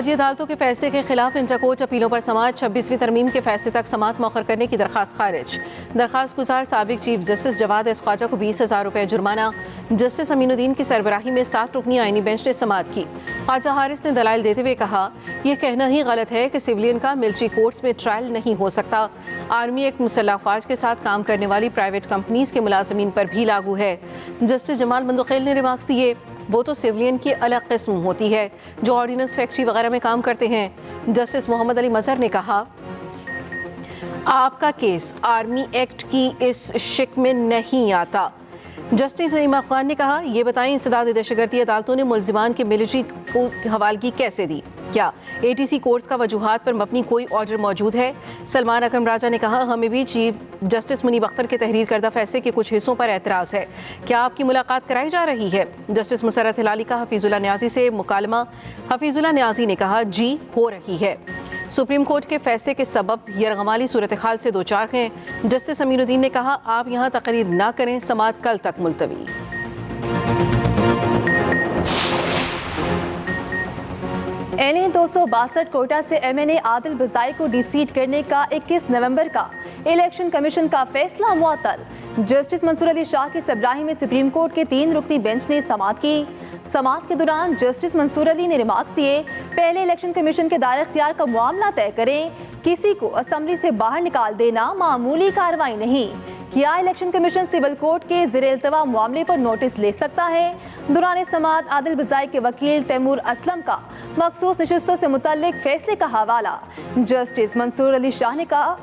فوجی عدالتوں کے فیصلے کے خلاف انٹرکورٹ اپیلوں پر سماعت 26ویں ترمیم کے فیصلے تک سماعت مؤخر کرنے کی درخواست خارج۔ درخواست گزار سابق چیف جسٹس جواد ایس خواجہ کو 20,000 روپے جرمانہ۔ جسٹس امین الدین کی سربراہی میں 7 رکنی آئینی بینچ نے سماعت کی۔ خواجہ حارث نے دلائل دیتے ہوئے کہا، یہ کہنا ہی غلط ہے کہ سویلین کا ملٹری کورٹس میں ٹرائل نہیں ہو سکتا۔ آرمی ایکٹ مسلح افواج کے ساتھ کام کرنے والی پرائیویٹ کمپنیز کے ملازمین پر بھی لاگو ہے۔ جسٹس جمال مندوخیل نے ریمارکس دیے، وہ تو سویلین کی الگ قسم ہوتی ہے جو آرڈیننس فیکٹری وغیرہ میں کام کرتے ہیں۔ جسٹس محمد علی مظہر نے کہا، آپ کا کیس آرمی ایکٹ کی اس شک میں نہیں آتا۔ جسٹس نعیم افغان نے کہا، یہ بتائیں انسداد دہشت گردی عدالتوں نے ملزمان کی ملٹری کو حوالگی کیسے دی؟ کیا ATC کورٹس کا وجوہات پر مبنی کوئی آرڈر موجود ہے؟ سلمان اکرم راجہ نے کہا، ہمیں بھی چیف جسٹس منیب اختر کے تحریر کردہ فیصلے کے کچھ حصوں پر اعتراض ہے۔ کیا آپ کی ملاقات کرائی جا رہی ہے؟ جسٹس مسرت ہلالی کا حفیظ اللہ نیازی سے مکالمہ۔ حفیظ اللہ نیازی نے کہا، جی ہو رہی ہے۔ سپریم کورٹ کے فیصلے کے سبب یرغمالی صورتحال سے دوچار ہیں۔ جسٹس امین الدین نے کہا، آپ یہاں تقریر نہ کریں، سماعت کل تک ملتوی۔ NA 262 کوٹا سے MNA عادل بزائی کو ڈی سیٹ کرنے کا 21 نومبر کا الیکشن کمیشن کا فیصلہ معطل۔ جسٹس منصور علی شاہ کی سربراہی میں سپریم کورٹ کے 3 رکنی بینچ نے سماعت کی۔ سماعت کے دوران جسٹس منصور علی نے ریمارکس دیے، پہلے الیکشن کمیشن کے دائرہ اختیار کا معاملہ طے کریں، کسی کو اسمبلی سے باہر نکال دینا معمولی کارروائی نہیں۔ کیا الیکشن کمیشن سول کورٹ کے زیر التوا معاملے پر نوٹس لے سکتا ہے؟ دوران سماعت عادل بزائی کے وکیل تیمور اسلم کا مخصوص نشستوں سے متعلق فیصلے کا حوالہ۔ جسٹس منصور علی شاہ نے کہا،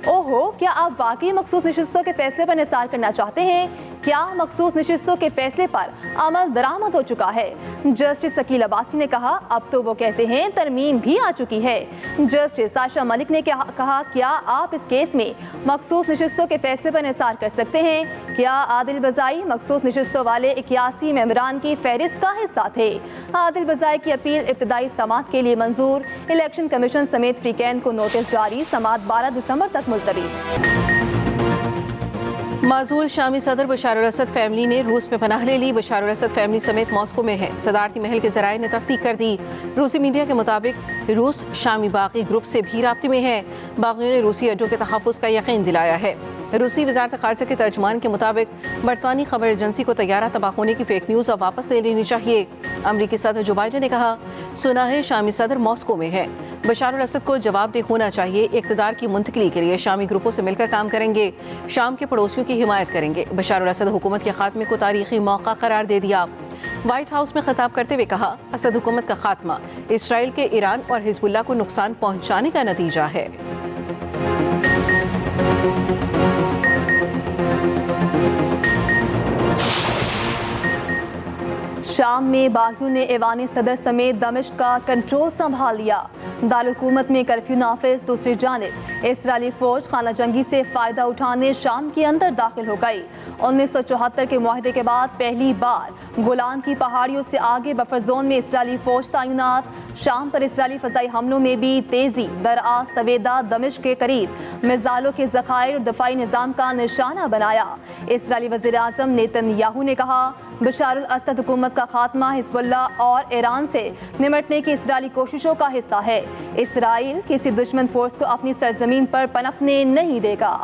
اوہو، کیا آپ واقعی مخصوص نشستوں کے فیصلے پر نثار کرنا چاہتے ہیں؟ کیا مخصوص نشستوں کے فیصلے پر عمل درآمد ہو چکا ہے؟ جسٹس ثقیل عباسی نے کہا، اب تو وہ کہتے ہیں ترمیم بھی آ چکی ہے۔ جسٹس عائشہ ملک نے کہا، کیا آپ اس کیس میں مخصوص نشستوں کے فیصلے پر نثار کر سکتے ہیں؟ کیا عادل بزائی مخصوص نشستوں والے 81 ممبران کی فہرست کا حصہ تھے؟ عادل بزائی کی اپیل ابتدائی سماعت کے لیے منظور۔ الیکشن کمیشن سمیت فریقین کو نوٹس جاری، سماعت 12 دسمبر تک ملتوی۔ معزول شامی صدر بشار الاسد فیملی نے روس میں پناہ لے لی۔ بشار الاسد فیملی سمیت ماسکو میں ہے۔ صدارتی محل کے ذرائع نے تصدیق کر دی۔ روسی میڈیا کے مطابق روس شامی باغی گروپ سے بھی رابطے میں ہے۔ باغیوں نے روسی اڈوں کے تحفظ کا یقین دلایا ہے۔ روسی وزارت خارجہ کے ترجمان کے مطابق برطانوی خبر ایجنسی کو طیارہ تباہ ہونے کی فیک نیوز اب واپس لے لینی چاہیے۔ امریکی صدر جو بائیڈن نے کہا، سنا ہے شامی صدر ماسکو میں ہے۔ بشار الاسد کو جواب دہ ہونا چاہیے۔ اقتدار کی منتقلی کے لیے شامی گروپوں سے مل کر کام کریں گے، شام کے پڑوسیوں کی حمایت کریں گے۔ بشار الاسد حکومت کے خاتمے کو تاریخی موقع قرار دے دیا۔ وائٹ ہاؤس میں خطاب کرتے ہوئے کہا، اسد حکومت کا خاتمہ اسرائیل کے ایران اور حزب اللہ کو نقصان پہنچانے کا نتیجہ ہے۔ شام میں باغیوں نے ایوان صدر سمیت دمشق کا کنٹرول سنبھال لیا۔ دارالحکومت میں کرفیو نافذ، دوسری جانب اسرائیلی فوج خانہ جنگی سے فائدہ اٹھانے شام کے اندر داخل ہو گئی۔ 1974 کے معاہدے کے بعد پہلی بار گولان کی پہاڑیوں سے آگے بفر زون میں اسرائیلی فوج تعینات۔ شام پر اسرائیلی فضائی حملوں میں بھی تیزی۔ درعا سویدہ دمشق کے قریب میزائلوں کے ذخائر اور دفاعی نظام کا نشانہ بنایا۔ اسرائیلی وزیر اعظم نیتن یاہو نے کہا، بشار الاسد حکومت کا خاتمہ حزب اللہ اور ایران سے نمٹنے کی اسرائیلی کوششوں کا حصہ ہے۔ اسرائیل کسی دشمن فورس کو اپنی سرزمین پر پنپنے نہیں دے گا۔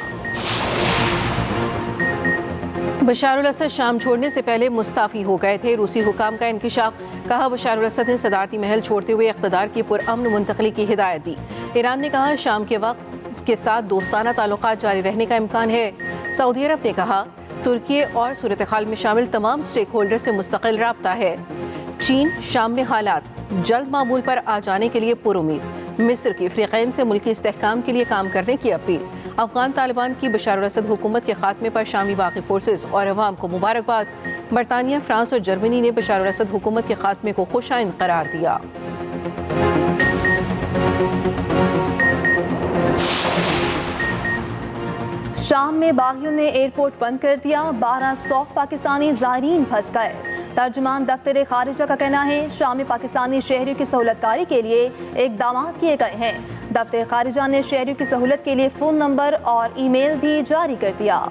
بشار الاسد شام چھوڑنے سے پہلے مستعفی ہو گئے تھے۔ روسی حکام کا انکشاف، کہا بشار الاسد نے صدارتی محل چھوڑتے ہوئے اقتدار کی پرامن منتقلی کی ہدایت دی۔ ایران نے کہا، شام کے وقت کے ساتھ دوستانہ تعلقات جاری رہنے کا امکان ہے۔ سعودی عرب نے کہا، ترکی اور صورتحال میں شامل تمام سٹیک ہولڈر سے مستقل رابطہ ہے۔ چین شام میں حالات جلد معمول پر آ جانے کے لیے پرامید۔ مصر کی فریقین سے ملکی استحکام کے لیے کام کرنے کی اپیل۔ افغان طالبان کی بشار الاسد حکومت کے خاتمے پر شامی باغی فورسز اور عوام کو مبارکباد۔ برطانیہ، فرانس اور جرمنی نے بشار الاسد حکومت کے خاتمے کو خوش آئند قرار دیا۔ شام میں باغیوں نے ایئرپورٹ بند کر دیا، 1200 پاکستانی زائرین پھنس گئے۔ ترجمان دفتر خارجہ کا کہنا ہے، شام میں پاکستانی شہریوں کی سہولت کاری کے لیے اقدامات کیے گئے ہیں۔ دفتر خارجہ نے شہریوں کی سہولت کے لیے فون نمبر اور ای میل بھی جاری کر دیا۔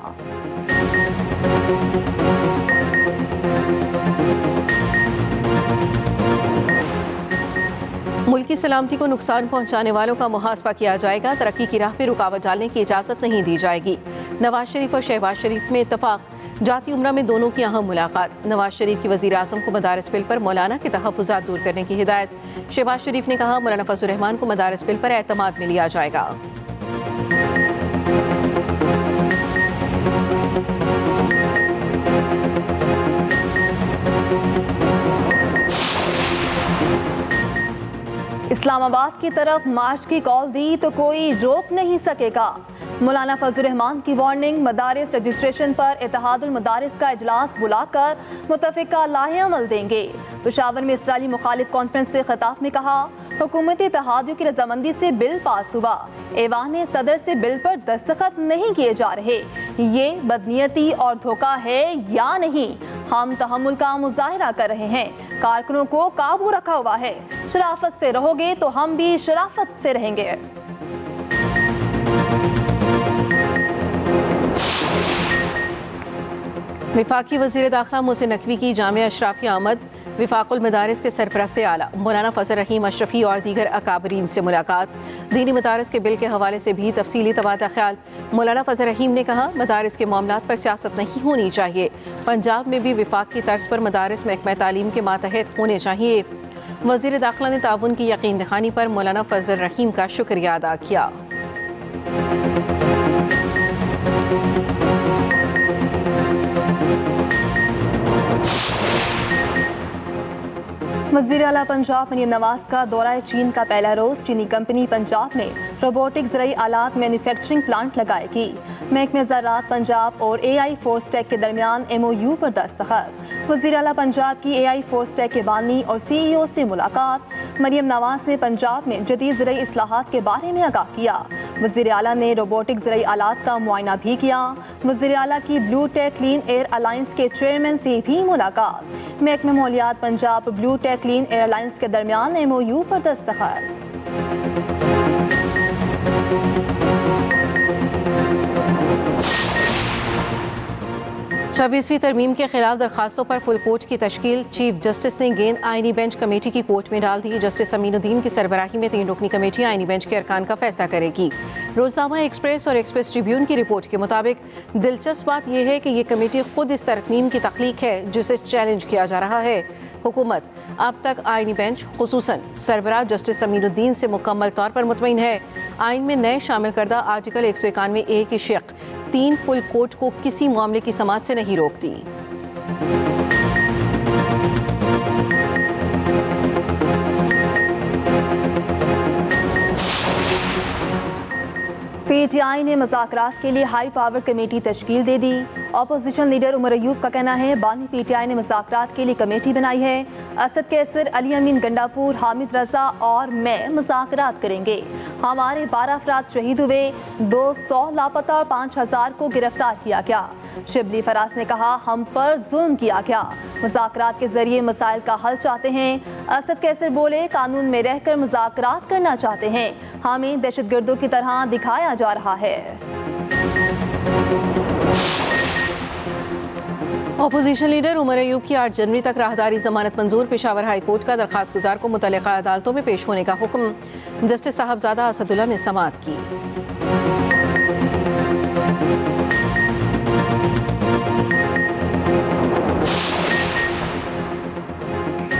ملکی मुल्की सलामती को नुकसान पहुंचाने वालों का मुहासबा किया जाएगा। तरक्की की राह पर रुकावट डालने की इजाज़त नहीं दी जाएगी। नवाज शरीफ और शहबाज शरीफ में इत्तफाक। जाती उम्रा में दोनों की अहम मुलाकात। नवाज शरीफ की वज़ीर आज़म को मदारिस बिल पर मौलाना के तहफ़्फ़ुज़ात दूर करने की हिदायत। शहबाज शरीफ ने कहा मौलाना फजल रहमान को मदारिस बिल पर एतमाद में लिया जाएगा। इस्लामाबाद की तरफ मार्च की कॉल दी तो कोई रोक नहीं सकेगा। मौलाना फजल रहमान की वार्निंग। मदारिस रजिस्ट्रेशन पर इत्तेहादुल मदारिस का इजलास बुलाकर मुतफ़िका लाहे अमल देंगे। पेशावर में इसराइली मुखालिफ कॉन्फ्रेंस से खिताब में कहा हुकूमती इत्तेहादियों की रजामंदी से बिल पास हुआ। ऐवान सदर से बिल पर दस्तखत नहीं किए जा रहे। ये बदनीयती और धोखा है या नहीं? हम तहम्मुल का मुजाहिरा कर रहे हैं। कारकुनों को काबू रखा हुआ है। शराफत से रहोगे तो हम भी शराफत से रहेंगे। वफाकी वज़ीर दाखिला मोहसिन नकवी की जामिया अशराफिया आमद। वफाकुल मदारिस के सरपरस्त आला मौलाना फजल रहीम अशरफी और दीगर अकाबरीन से मुलाकात। दीनी मदारिस के बिल के हवाले से भी तफसीली तबादला ख्याल। मौलाना फजल रहीम ने कहा मदारिस के मामलात पर सियासत नहीं होनी चाहिए। पंजाब में भी वफाक की तर्ज पर मदारिस महकमा तालीम के मातहत होने चाहिए। वज़ीर दाखिला ने ताउन की यकीन दहानी पर मौलाना फजल रहीम का शुक्रिया अदा किया। वज़ीर आला पंजाब मरीम नवाज का दौरा चीन का पहला रोज़। चीनी कंपनी पंजाब में रोबोटिक ज़राई आलात मैन्युफैक्चरिंग प्लांट लगाएगी। महकमे ज़राअत पंजाब और AI फोर्सटेक के दरमियान MOU पर दस्तखत। वज़ीर आला पंजाब की AI फोर्सटेक के बानी और CEO से मुलाकात। मरीम नवाज ने पंजाब में जदीद ज़राई इस्लाहात के बारे में आगाह किया। वज़ीर आला ने रोबोटिक ज़राई आलात का मुआयना भी किया। वज़ीर आला की blue tech clean air alliance के चेयरमैन से भी मुलाकात। महकमे मालियात Punjab blue tech clean air alliance के दरमियान MOU पर दस्तखत। 26वीं तरमीम के खिलाफ दरखास्तों पर फुल कोर्ट की तश्कील। चीफ जस्टिस ने गेंद आईनी बेंच कमेटी की कोर्ट में डाल दी। जस्टिस अमीनुद्दीन की सरबराही में 3 रुकनी कमेटी आईनी बेंच के अरकान का फैसला करेगी। रोजनामा एक्सप्रेस और एक्सप्रेस ट्रिब्यून की रिपोर्ट के मुताबिक दिलचस्प बात यह है कि ये कमेटी खुद इस तरमीम की तख्लीक है जिसे चैलेंज किया जा रहा है। हुकूमत अब तक आईनी बेंच खुसूसन सरबराह जस्टिस अमीनुद्दीन से मुकम्मल तौर पर मुतमईन है। आइन में नए शामिल करदा आर्टिकल 191A की शिक 3 फुल कोर्ट को किसी मामले की समाअत से नहीं रोकती। PTI ने मुज़ाकरात के लिए हाई पावर कमेटी तश्कील दे दी। अपोजिशन लीडर उमर अयूब का कहना है बानी PTI ने मुज़ाकरात के लिए कमेटी बनाई है। असद कैसर, अली अमीन गंडापुर, हामिद रजा और मैं मुज़ाकरात करेंगे। हमारे 12 अफराद शहीद हुए, 200 लापता और 5000 को गिरफ्तार किया गया। शिबली फराज ने कहा हम पर जुल्म किया गया। मुज़ाकरात के जरिए मसाइल का हल चाहते हैं। असद कैसर बोले कानून में रहकर मुज़ाकरात करना चाहते हैं। हमें दहशतगर्दों की तरह दिखाया जा रहा है। अपोजिशन लीडर उमर अयूब की 8 जनवरी तक राहदारी जमानत मंजूर। पेशावर हाई कोर्ट का दरखास्त गुजार को मुतल्लिका अदालतों में पेश होने का हुक्म। जस्टिस साहबजादा असदुल्ला ने समाअत की।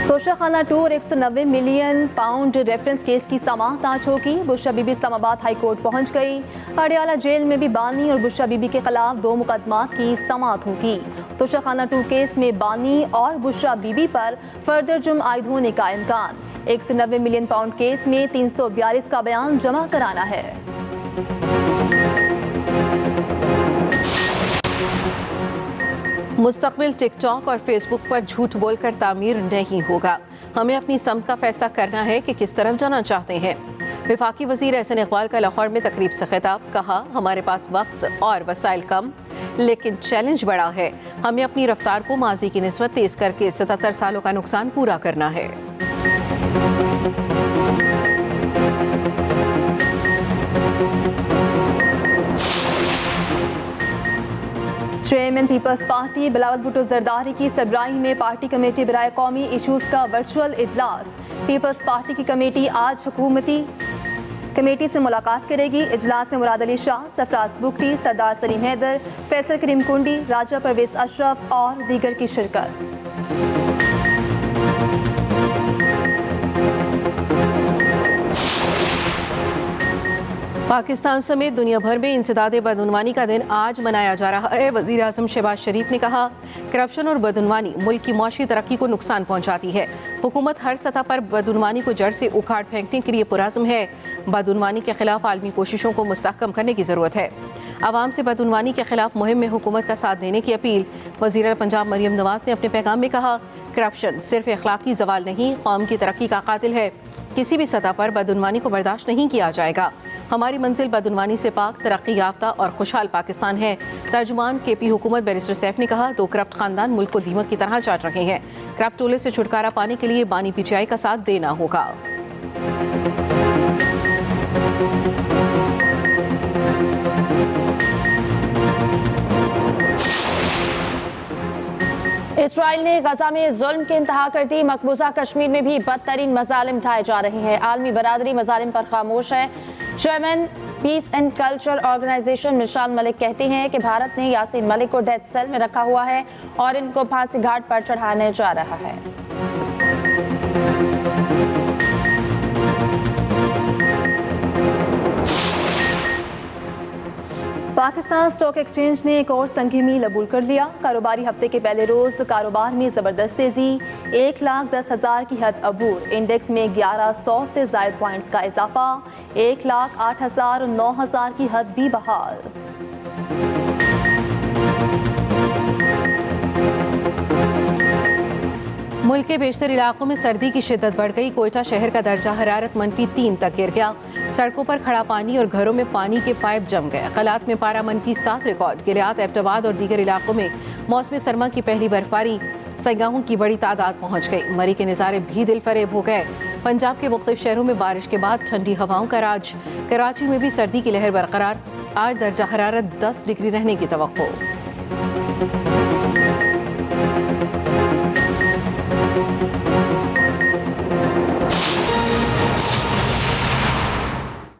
तोशाखाना 2 और 190 मिलियन पाउंड रेफरेंस केस की समाअत आज होगी। बुशरा बीबी इस्लामाबाद हाई कोर्ट पहुंच गई। अडियाला जेल में भी बानी और बुशरा बीबी के खिलाफ 2 मुकदमात की समाअत होगी। तोशाखाना 2 केस में बानी और बुशरा बीबी पर फर्दर जुर्म आयद होने का इम्कान। 190 मिलियन पाउंड केस में 342 का बयान जमा कराना है। मुस्तकबिल टिकटॉक और फेसबुक पर झूठ बोलकर तामीर नहीं होगा। हमें अपनी समत का फैसला करना है कि किस तरफ जाना चाहते हैं। वफाकी वजीर एहसन इकबाल का लाहौर में तकरीब से खिताब। कहा हमारे पास वक्त और वसाइल कम लेकिन चैलेंज बड़ा है। हमें अपनी रफ्तार को माजी की निस्बत तेज करके 77 सालों का नुकसान पूरा करना है। चेयरमैन पीपल्स पार्टी बिलावल भुट्टो जरदारी की सरबराही में पार्टी कमेटी बराए कौमी इशूज़ का वर्चुअल इजलास। पीपल्स पार्टी की कमेटी आज हुकूमती कमेटी से मुलाकात करेगी। इजलास में मुराद अली शाह, सरफराज बुगटी, सरदार सलीम हैदर, फैसल करीम कुंडी, राजा परवेज अशरफ और दीगर की शिरकत। पाकिस्तान समेत दुनिया भर में इंसदाद बदउनवानी का दिन आज मनाया जा रहा है। वज़ीर आज़म शहबाज शरीफ ने कहा, करप्शन और बदउनवानी मुल्क की मौशी तरक्की को नुकसान पहुंचाती है। हुकूमत हर सतह पर बदउनवानी को जड़ से उखाड़ फेंकने के लिए पुरज़्म है। बदउनवानी के खिलाफ आलमी कोशिशों को मुस्तहकम करने की ज़रूरत है। आवाम से बदउनवानी के खिलाफ मुहिम में हुकूमत का साथ देने की अपील। वज़ीर पंजाब मरियम नवाज ने अपने पैगाम में कहा, करप्शन सिर्फ अखलाकी ज़वाल नहीं, कौम की तरक्की का कातिल है। किसी भी सतह पर बदउनवानी को बर्दाश्त नहीं किया जाएगा। हमारी मंजिल बदउनवानी से पाक, तरक्की याफ्ता और खुशहाल पाकिस्तान है। तर्जुमान केपी हुकूमत बैरिस्टर सैफ ने कहा, दो करप्ट खानदान मुल्क को दीमक की तरह चाट रहे हैं। करप्ट टोले से छुटकारा पाने के लिए बानी पीटीआई का साथ देना होगा। इसराइल ने गजा में जुल्म की इंतहा कर दी। मकबूजा कश्मीर में भी बदतरीन मजालिम ढाए जा रहे हैं। आलमी बरादरी मजालिम पर खामोश है। Chairman peace and culture organisation Mishal Malik कहते हैं कि भारत ने यासीन मलिक को डेथ सेल में रखा हुआ है और इनको फांसी घाट पर चढ़ाने जा रहा है। पाकिस्तान स्टॉक एक्सचेंज ने एक और संगीन लबूल कर लिया। कारोबारी हफ्ते के पहले रोज कारोबार में जबरदस्त तेजी, 1,10,000 की हद अबूर। इंडेक्स में 1100 से ज़ायद पॉइंट्स का इजाफा, 1,08,000 और 9,000 की हद भी बहाल। मुल्क के बेशतर इलाकों में सर्दी की शिद्दत बढ़ गई। कोयटा शहर का दर्जा हरारत -3 तक गिर गया। सड़कों पर खड़ा पानी और घरों में पानी के पाइप जम गए। कलात में पारा -7 रिकॉर्ड। गिलियात, एबटाबाद और दीगर इलाकों में मौसम सरमा की पहली बर्फबारी। सयाहों की बड़ी तादाद पहुंच गई। मरी के नज़ारे भी दिल फरेब हो गए। पंजाब के मुख्तलिफ शहरों में बारिश के बाद ठंडी हवाओं का राज। कराची में भी सर्दी की लहर बरकरार। आज दर्जा हरारत 10 डिग्री रहने की तवक्को।